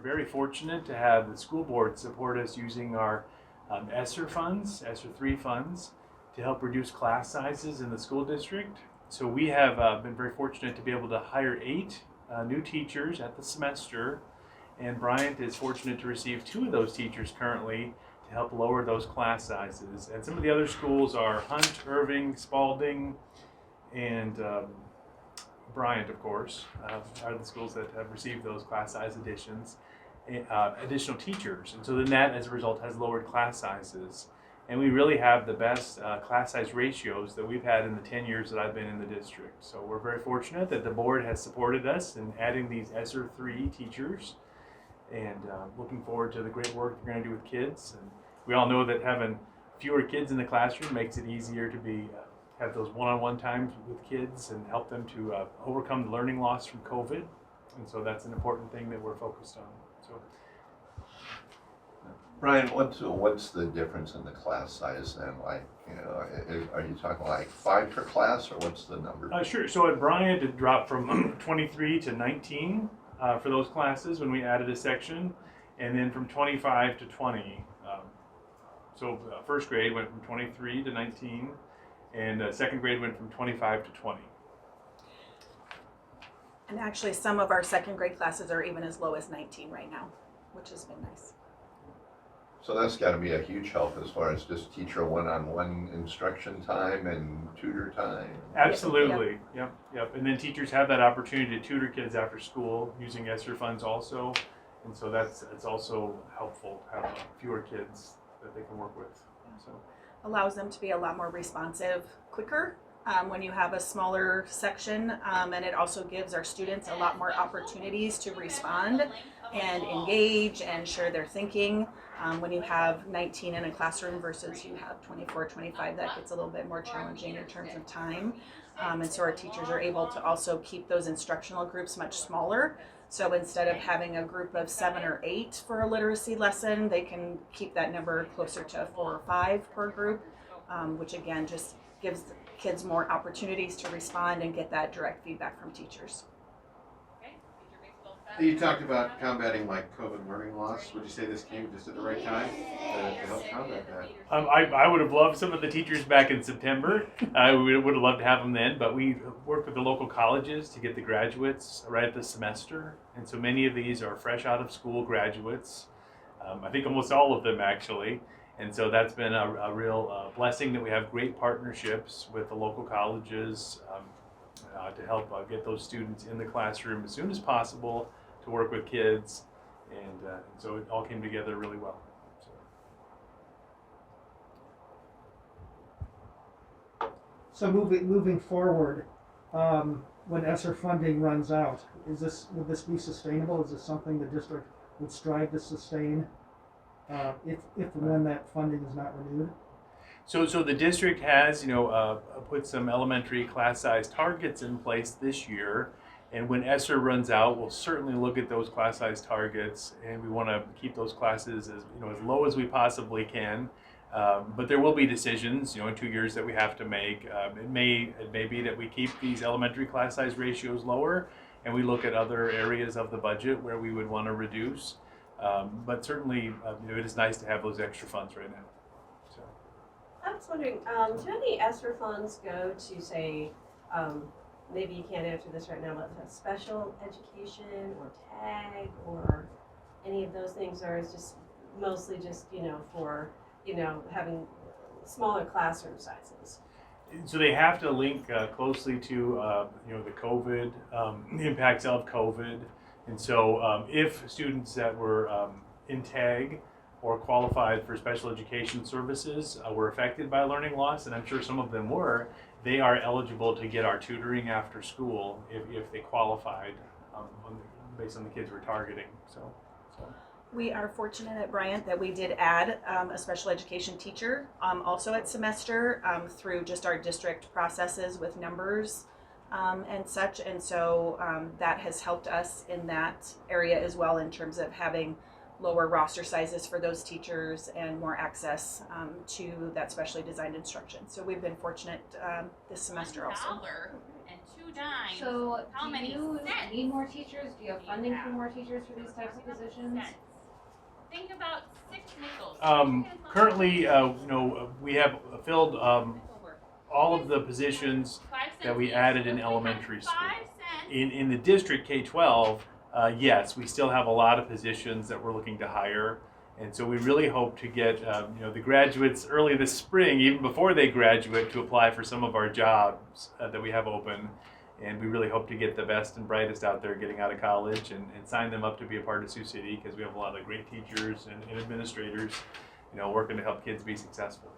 very fortunate to have the school board support us using our ESSER funds, ESSER 3 funds, to help reduce class sizes in the school district. So we have been very fortunate to be able to hire 8 new teachers at the semester, and Bryant is fortunate to receive 2 of those teachers currently to help lower those class sizes. And some of the other schools are Hunt, Irving, Spalding, and Bryant, of course, are the schools that have received those class size additions, additional teachers. And so the net, as a result, has lowered class sizes. And we really have the best class size ratios that we've had in the 10 years that I've been in the district. So we're very fortunate that the board has supported us in adding these ESSER 3 teachers, and looking forward to the great work we're going to do with kids. And we all know that having fewer kids in the classroom makes it easier to have those one-on-one times with kids and help them to overcome the learning loss from COVID. And so that's an important thing that we're focused on. So, Brian, what's the difference in the class size then? Like, are you talking like 5 per class, or what's the number? Sure. So at Bryant, it dropped from 23 to 19 for those classes when we added a section, and then from 25 to 20. So first grade went from 23 to 19, and second grade went from 25 to 20. And actually, some of our second grade classes are even as low as 19 right now, which has been nice. So that's got to be a huge help as far as just teacher one-on-one instruction time and tutor time. Absolutely, yep. And then teachers have that opportunity to tutor kids after school using ESSER funds also, and so it's also helpful to have fewer kids that they can work with. So Allows them to be a lot more responsive quicker when you have a smaller section, and it also gives our students a lot more opportunities to respond and engage and share their thinking. When you have 19 in a classroom versus you have 24, 25, that gets a little bit more challenging in terms of time. And so our teachers are able to also keep those instructional groups much smaller. So instead of having a group of 7 or 8 for a literacy lesson, they can keep that number closer to 4 or 5 per group, which again just gives kids more opportunities to respond and get that direct feedback from teachers. You talked about combating like COVID learning loss. Would you say this came just at the right time to help combat that? I would have loved some of the teachers back in September. We would have loved to have them then, but we work with the local colleges to get the graduates right at the semester. And so many of these are fresh out of school graduates. I think almost all of them actually. And so that's been a real blessing that we have great partnerships with the local colleges to help get those students in the classroom as soon as possible to work with kids, and so it all came together really well. So moving forward, when ESSER funding runs out, would this be sustainable? Is this something the district would strive to sustain if and when that funding is not renewed? So the district has, put some elementary class size targets in place this year, and when ESSER runs out, we'll certainly look at those class size targets, and we want to keep those classes as low as we possibly can. But there will be decisions, in 2 years that we have to make. It may be that we keep these elementary class size ratios lower, and we look at other areas of the budget where we would want to reduce. But certainly, it is nice to have those extra funds right now. So. I was wondering, do any ESSER funds go to, say, maybe you can't answer this right now, but special education or tag or any of those things, or is just mostly just, for, having smaller classroom sizes? So they have to link closely to, the COVID, impacts of COVID. And so if students that were in TAG or qualified for special education services were affected by learning loss, and I'm sure some of them were, they are eligible to get our tutoring after school if they qualified based on the kids we're targeting. So. We are fortunate at Bryant that we did add a special education teacher also at semester through just our district processes with numbers and such. And so that has helped us in that area as well in terms of having lower roster sizes for those teachers and more access to that specially designed instruction. So we've been fortunate this semester also. And 2 dimes. So, How do many you cents need more teachers? Do you have do you funding have? for more teachers for these types of positions? Cents. Think about 6 nickels. Currently, we have filled all of the positions 5 cents that we each. added So in if we elementary had school. 5 cents, In the district K-12, yes, we still have a lot of positions that we're looking to hire. And so we really hope to get the graduates early this spring, even before they graduate, to apply for some of our jobs that we have open. And we really hope to get the best and brightest out there getting out of college and sign them up to be a part of Sioux City, because we have a lot of great teachers and administrators, working to help kids be successful.